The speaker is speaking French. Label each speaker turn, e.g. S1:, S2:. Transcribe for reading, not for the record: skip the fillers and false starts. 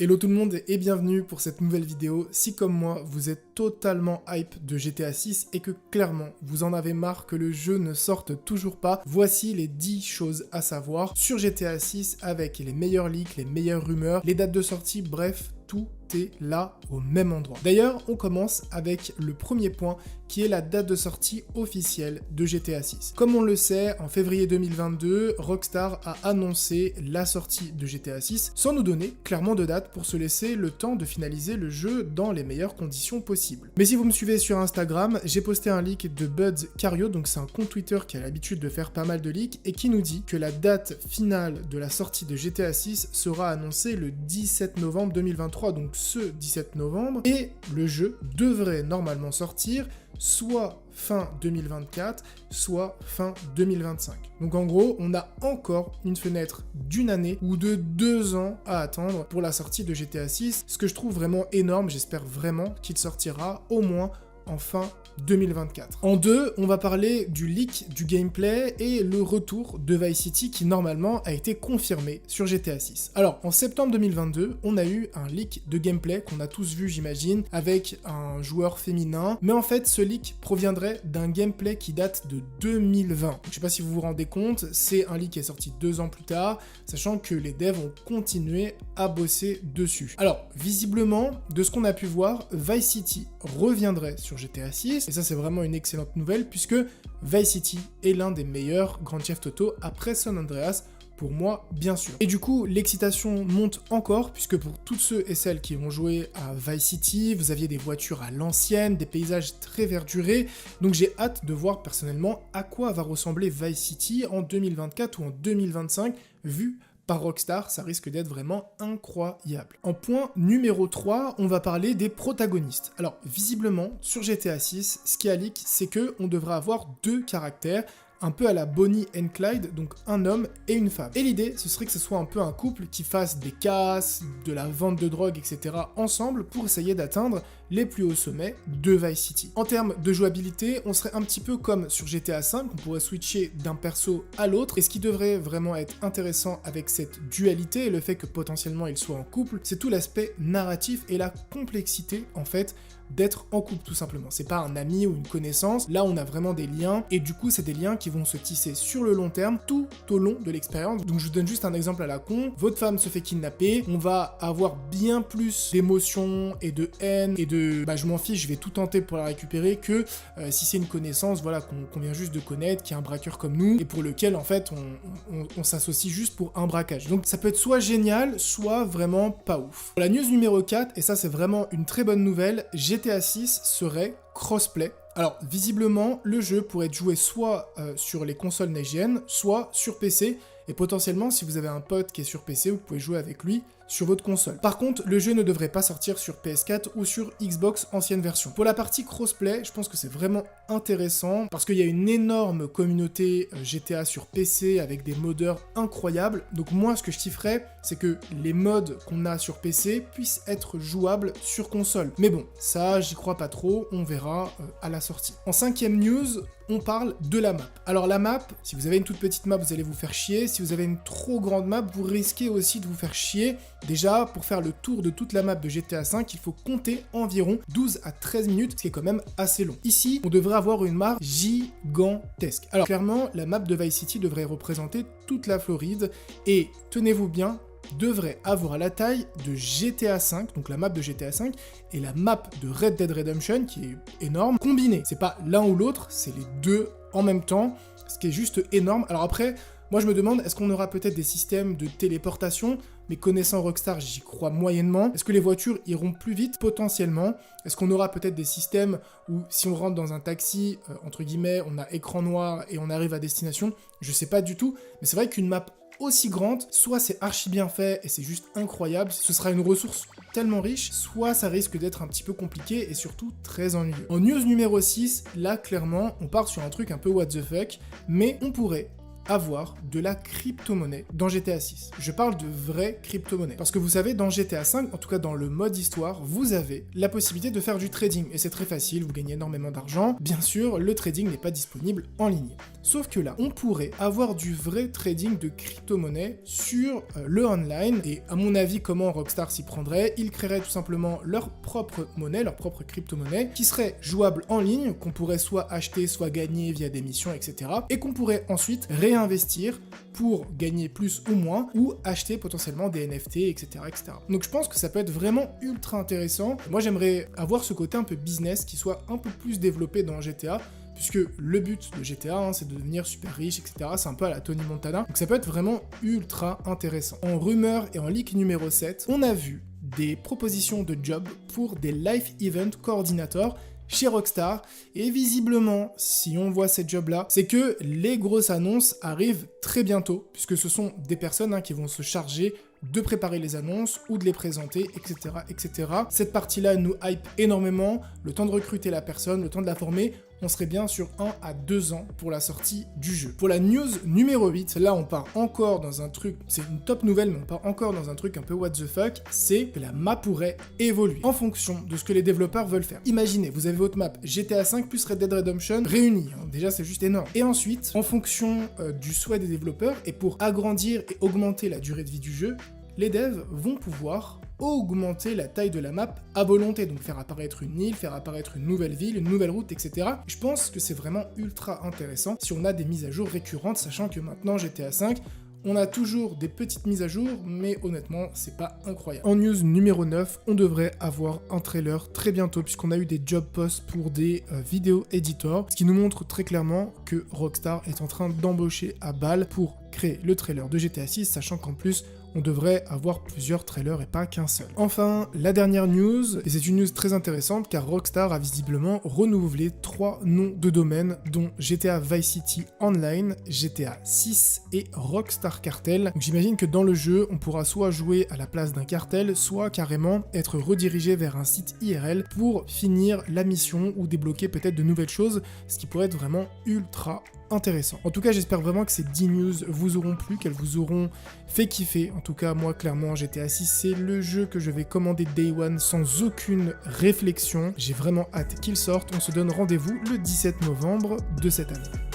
S1: Hello tout le monde et bienvenue pour cette nouvelle vidéo. Si comme moi, vous êtes totalement hype de GTA 6 et que clairement, vous en avez marre que le jeu ne sorte toujours pas, voici les 10 choses à savoir sur GTA 6 avec les meilleurs leaks, les meilleures rumeurs, les dates de sortie, bref, tout est là au même endroit. D'ailleurs, on commence avec le premier point qui est la date de sortie officielle de GTA 6. Comme on le sait, en février 2022, Rockstar a annoncé la sortie de GTA 6 sans nous donner clairement de date pour se laisser le temps de finaliser le jeu dans les meilleures conditions possibles. Mais si vous me suivez sur Instagram, j'ai posté un leak de Buds Cario, donc c'est un compte Twitter qui a l'habitude de faire pas mal de leaks et qui nous dit que la date finale de la sortie de GTA 6 sera annoncée le 17 novembre 2023, donc ce 17 novembre, et le jeu devrait normalement sortir soit fin 2024, soit fin 2025. Donc en gros, on a encore une fenêtre d'une année ou de 2 ans à attendre pour la sortie de GTA 6, ce que je trouve vraiment énorme. J'espère vraiment qu'il sortira au moins en fin 2024. En deux, on va parler du leak du gameplay et le retour de Vice City qui normalement a été confirmé sur GTA 6. Alors, en septembre 2022, on a eu un leak de gameplay qu'on a tous vu, j'imagine, avec un joueur féminin, mais en fait, ce leak proviendrait d'un gameplay qui date de 2020. Je sais pas si vous vous rendez compte, c'est un leak qui est sorti 2 ans plus tard, sachant que les devs ont continué à bosser dessus. Alors, visiblement, de ce qu'on a pu voir, Vice City reviendrait sur GTA 6, et ça c'est vraiment une excellente nouvelle puisque Vice City est l'un des meilleurs Grand Theft Auto après San Andreas, pour moi bien sûr. Et du coup l'excitation monte encore puisque pour tous ceux et celles qui ont joué à Vice City, vous aviez des voitures à l'ancienne, des paysages très verdurés, donc j'ai hâte de voir personnellement à quoi va ressembler Vice City en 2024 ou en 2025 vu par Rockstar, ça risque d'être vraiment incroyable. En point numéro 3, on va parler des protagonistes. Alors, visiblement, sur GTA 6, ce qui a leak, c'est que on devrait avoir 2 caractères, un peu à la Bonnie and Clyde, donc un homme et une femme. Et l'idée, ce serait que ce soit un peu un couple qui fasse des casses, de la vente de drogue, etc. ensemble pour essayer d'atteindre les plus hauts sommets de Vice City. En termes de jouabilité, on serait un petit peu comme sur GTA V, on pourrait switcher d'un perso à l'autre, et ce qui devrait vraiment être intéressant avec cette dualité et le fait que potentiellement ils soient en couple, c'est tout l'aspect narratif et la complexité, en fait, d'être en couple tout simplement. C'est pas un ami ou une connaissance, là on a vraiment des liens, et du coup c'est des liens qui vont se tisser sur le long terme, tout au long de l'expérience. Donc je vous donne juste un exemple à la con, votre femme se fait kidnapper, on va avoir bien plus d'émotions et de haine et de je m'en fiche, je vais tout tenter pour la récupérer que si c'est une connaissance, voilà, qu'on vient juste de connaître, qui est un braqueur comme nous, et pour lequel en fait on s'associe juste pour un braquage. Donc ça peut être soit génial, soit vraiment pas ouf. Pour la news numéro 4, et ça c'est vraiment une très bonne nouvelle, GTA 6 serait crossplay. Alors, visiblement, le jeu pourrait être joué soit sur les consoles next-gen, soit sur PC, et potentiellement, si vous avez un pote qui est sur PC, vous pouvez jouer avec lui sur votre console. Par contre, le jeu ne devrait pas sortir sur PS4 ou sur Xbox ancienne version. Pour la partie crossplay, je pense que c'est vraiment intéressant parce qu'il y a une énorme communauté GTA sur PC avec des modeurs incroyables. Donc moi, ce que je kifferais, c'est que les mods qu'on a sur PC puissent être jouables sur console. Mais bon, ça, j'y crois pas trop, on verra à la sortie. En 5e news, on parle de la map. Alors la map, si vous avez une toute petite map, vous allez vous faire chier. Si vous avez une trop grande map, vous risquez aussi de vous faire chier. Déjà, pour faire le tour de toute la map de GTA V, il faut compter environ 12 à 13 minutes, ce qui est quand même assez long. Ici, on devrait avoir une map gigantesque. Alors clairement, la map de Vice City devrait représenter toute la Floride, et tenez-vous bien, devrait avoir la taille de GTA V, donc la map de GTA V, et la map de Red Dead Redemption, qui est énorme, combinée. C'est pas l'un ou l'autre, c'est les deux en même temps, ce qui est juste énorme. Alors après, moi je me demande, est-ce qu'on aura peut-être des systèmes de téléportation? Mais connaissant Rockstar, j'y crois moyennement. Est-ce que les voitures iront plus vite? Potentiellement. Est-ce qu'on aura peut-être des systèmes où si on rentre dans un taxi, entre guillemets, on a écran noir et on arrive à destination? Je sais pas du tout, mais c'est vrai qu'une map aussi grande, soit c'est archi bien fait et c'est juste incroyable, ce sera une ressource tellement riche, soit ça risque d'être un petit peu compliqué et surtout très ennuyeux. En news numéro 6, là clairement, on part sur un truc un peu what the fuck, mais on pourrait avoir de la crypto-monnaie dans GTA 6. Je parle de vraie crypto-monnaie. Parce que vous savez, dans GTA 5, en tout cas dans le mode histoire, vous avez la possibilité de faire du trading. Et c'est très facile, vous gagnez énormément d'argent. Bien sûr, le trading n'est pas disponible en ligne. Sauf que là, on pourrait avoir du vrai trading de crypto-monnaie sur le online. Et à mon avis, comment Rockstar s'y prendrait? Ils créeraient tout simplement leur propre monnaie, leur propre crypto-monnaie, qui serait jouable en ligne, qu'on pourrait soit acheter, soit gagner via des missions, etc. Et qu'on pourrait ensuite réinvestir pour gagner plus ou moins, ou acheter potentiellement des NFT, etc., etc. Donc je pense que ça peut être vraiment ultra intéressant. Moi j'aimerais avoir ce côté un peu business qui soit un peu plus développé dans GTA, puisque le but de GTA, c'est de devenir super riche, etc. C'est un peu à la Tony Montana. Donc ça peut être vraiment ultra intéressant. En rumeur et en leak numéro 7, on a vu des propositions de jobs pour des live event coordinators chez Rockstar, et visiblement, si on voit ces jobs-là, c'est que les grosses annonces arrivent très bientôt, puisque ce sont des personnes qui vont se charger de préparer les annonces ou de les présenter, etc., etc. Cette partie-là nous hype énormément, le temps de recruter la personne, le temps de la former, on serait bien sur 1 à 2 ans pour la sortie du jeu. Pour la news numéro 8, là on part encore dans un truc, c'est une top nouvelle, mais on part encore dans un truc un peu what the fuck, c'est que la map pourrait évoluer en fonction de ce que les développeurs veulent faire. Imaginez, vous avez votre map GTA 5 plus Red Dead Redemption réunis, déjà c'est juste énorme. Et ensuite, en fonction du souhait des développeurs, et pour agrandir et augmenter la durée de vie du jeu, les devs vont pouvoir augmenter la taille de la map à volonté, donc faire apparaître une île, faire apparaître une nouvelle ville, une nouvelle route, etc. Je pense que c'est vraiment ultra intéressant si on a des mises à jour récurrentes, sachant que maintenant GTA 5, on a toujours des petites mises à jour, mais honnêtement, c'est pas incroyable. En news numéro 9, on devrait avoir un trailer très bientôt, puisqu'on a eu des job posts pour des vidéo editors, ce qui nous montre très clairement que Rockstar est en train d'embaucher à balle pour créer le trailer de GTA 6, sachant qu'en plus, on devrait avoir plusieurs trailers et pas qu'un seul. Enfin, la dernière news, et c'est une news très intéressante car Rockstar a visiblement renouvelé 3 noms de domaine, dont GTA Vice City Online, GTA 6 et Rockstar Cartel. Donc j'imagine que dans le jeu, on pourra soit jouer à la place d'un cartel, soit carrément être redirigé vers un site IRL pour finir la mission ou débloquer peut-être de nouvelles choses, ce qui pourrait être vraiment ultra intéressant. En tout cas, j'espère vraiment que ces 10 news vous auront plu, qu'elles vous auront fait kiffer. En tout cas, moi, clairement, GTA 6, c'est le jeu que je vais commander Day One sans aucune réflexion. J'ai vraiment hâte qu'il sorte. On se donne rendez-vous le 17 novembre de cette année.